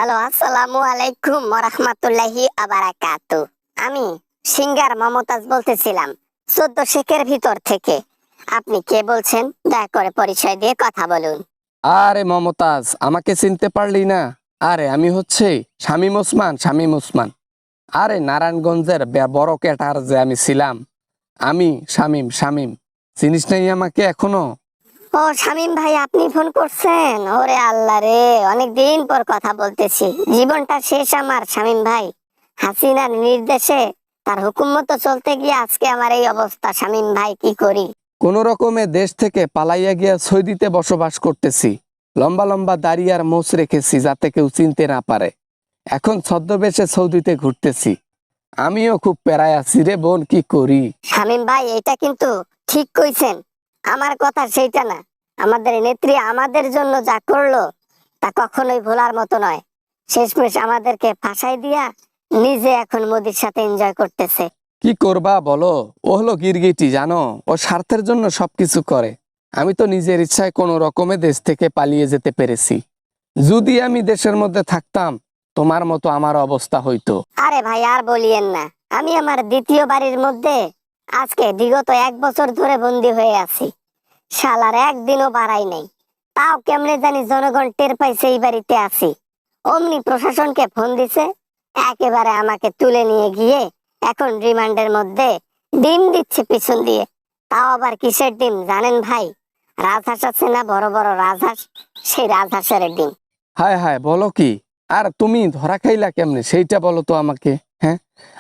Hello, আসসালামু আলাইকুম ওয়া রাহমাতুল্লাহি ওয়া বারাকাতু। আমি সিঙ্গার মমতাজ বলতেছিলাম ১৪ শেখের ভিতর থেকে। আপনি কে বলছেন? দয়া করে পরিচয় দিয়ে কথা বলুন। আরে মমতাজ, আমাকে চিনতে পারলি না? আরে আমি হচ্ছে শামীম ওসমান। আরে নারায়ণগঞ্জের বড় ক্যাটার যে আমি ছিলাম, আমি শামীম। চিনিস নাই আমাকে এখনো? ও শামীম ভাই, আপনি ফোন করছেন? ওরে আল্লাহ রে, অনেক দিন পর কথা বলতেছি। জীবনটা শেষ আমার শামীম ভাই। হাসিনার নির্দেশে তার হুকুম মতো চলতে গিয়ে আজকে আমার এই অবস্থা। শামীম ভাই, কি করি? কোন রকমে দেশ থেকে পালাইয়া গিয়া সৌদিতে বসবাস করতেছি। লম্বা লম্বা দাড়ি আর মোছ রেখেছি যাতে কেউ চিনতে না পারে। এখন ছদ্মবেশে সৌদিতে ঘুরতেছি। আমিও খুব প্যারায় আছি রে বোন, কি করি? শামীম ভাই, এটা কিন্তু ঠিক কইছেন। আমার কথা সেইটা না। আমাদের নেত্রী আমাদের জন্য যা করলো তা কখনোই ভোলার মতো নয়। শেষমেশ আমাদেরকে ফাঁসাই দিয়া নিজে এখন মোদির সাথে এনজয় করতেছে। কি করবা বলো? ও হলো গিরগিটি, জানো? ও স্বার্থের জন্য সবকিছু করে। আমি তো নিজের ইচ্ছায় কোনো রকমে দেশ থেকে পালিয়ে যেতে পেরেছি। যদি আমি দেশের মধ্যে থাকতাম, তোমার মতো আমার অবস্থা হইতো। আরে ভাই, আর বলিয়েন না। আমি আমার দ্বিতীয় বাড়ির মধ্যে আজকে বিগত 1 বছর ধরে বন্দী হয়ে আছি। শালার একদিনও বাড়াই নাই। তাও কেমনে জানি জনগণ টের পাইছে এই বাড়িতে আছি। অমনি প্রশাসনকে ফোন দিছে, একেবারে আমাকে তুলে নিয়ে গিয়ে এখন রিমান্ডের মধ্যে ডিম দিচ্ছে পিছন দিয়ে। তাও আবার কিসের ডিম জানেন ভাই? রাজহাঁস আছে না, বড় বড় রাজহাঁস, সেই রাজহাঁসের ডিম। হায় হায়, বলো কি? আর তুমি ধরা খাইলা কেমনে সেইটা বলো তো আমাকে। হ্যাঁ,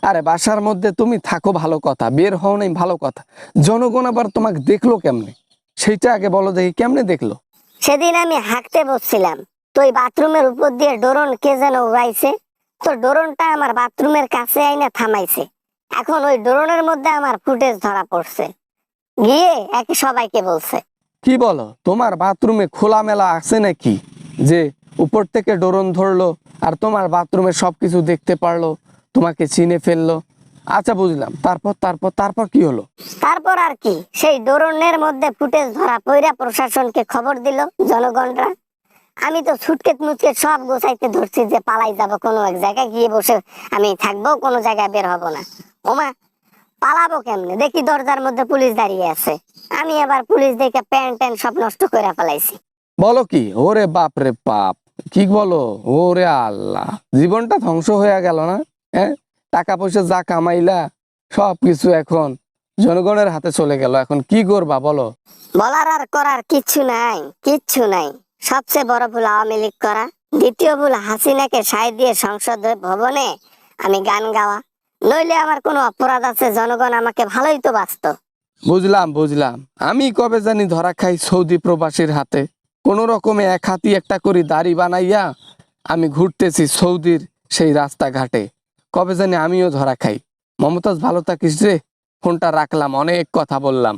আরে বাসার মধ্যে তুমি থাকো ভালো কথা, বের হও নাই ভালো কথা, জনগণ আবার তোমাকে দেখলো কেমনে সেইটা আগে বলো দেখি, কেমনে দেখলো? সেদিন আমি হাঁকতে বসছিলাম, তো ওই বাথরুমের উপর দিয়ে ড্রোন কে যেন উড়াইছে। তো ড্রোনটা আমার বাথরুমের কাছে আইনা থামাইছে। এখন ওই ড্রোনের মধ্যে আমার ফুটেজ ধরা পড়ছে, গিয়ে একে সবাইকে বলছে। কি বলো? তোমার বাথরুমে খোলামেলা আছে নাকি যে উপর থেকে ড্রোন ধরলো আর তোমার বাথরুমে সবকিছু দেখতে পারলো, তোমাকে চিনে ফেললো? আচ্ছা, বুঝলাম। তারপর কি হলো? তারপর আর কি, সেই ড্রোনের মধ্যে ফুটেজ ধরা পইরা প্রশাসনকে খবর দিল জনগণরা। আমি তো ছুটকে মুচকে সব গোছাইতে ধরছি যে পালাই যাব, কোনো এক জায়গায় গিয়ে বসে আমি থাকবো, কোনো জায়গায় বের হব না। ওমা, পালাবো কেমনে? দেখি দরজার মধ্যে পুলিশ দাঁড়িয়ে আছে। আমি আবার পুলিশ দেখে প্যান্ট ট্যান্ট সব নষ্ট করে ফেলাইছি। বলো কি? ওরে বাপ রে বাপ, কি বলো? ওরে আল্লাহ, জীবনটা ধ্বংস হয়ে গেল না? হ্যাঁ, টাকা পয়সা যা কামাইলা সব কিছু এখন জনগণের হাতে চলে গেল। এখন কি করবা বলো? বলার আর করার কিচ্ছু নাই, কিচ্ছু নাই। সবচেয়ে বড় ভুল আওয়ামী লীগ করা। দ্বিতীয় ভুল হাসিনাকে সায় দিয়ে সংসদ ভবনে আমি গান গাওয়া। নইলে আমার কোনো অপরাধ আছে? জনগণ আমাকে ভালোই তো বাঁচতো। বুঝলাম। আমি কবে জানি ধরা খাই সৌদি প্রবাসীর হাতে। কোন রকমে এক হাতি একটা করে দাড়ি বানাইয়া আমি ঘুরতেছি সৌদির সেই রাস্তাঘাটে। কবে জানি আমিও ধরা খাই। মমতাজ, ভালো থাকিস রে। ফোনটা রাখলাম, অনেক কথা বললাম।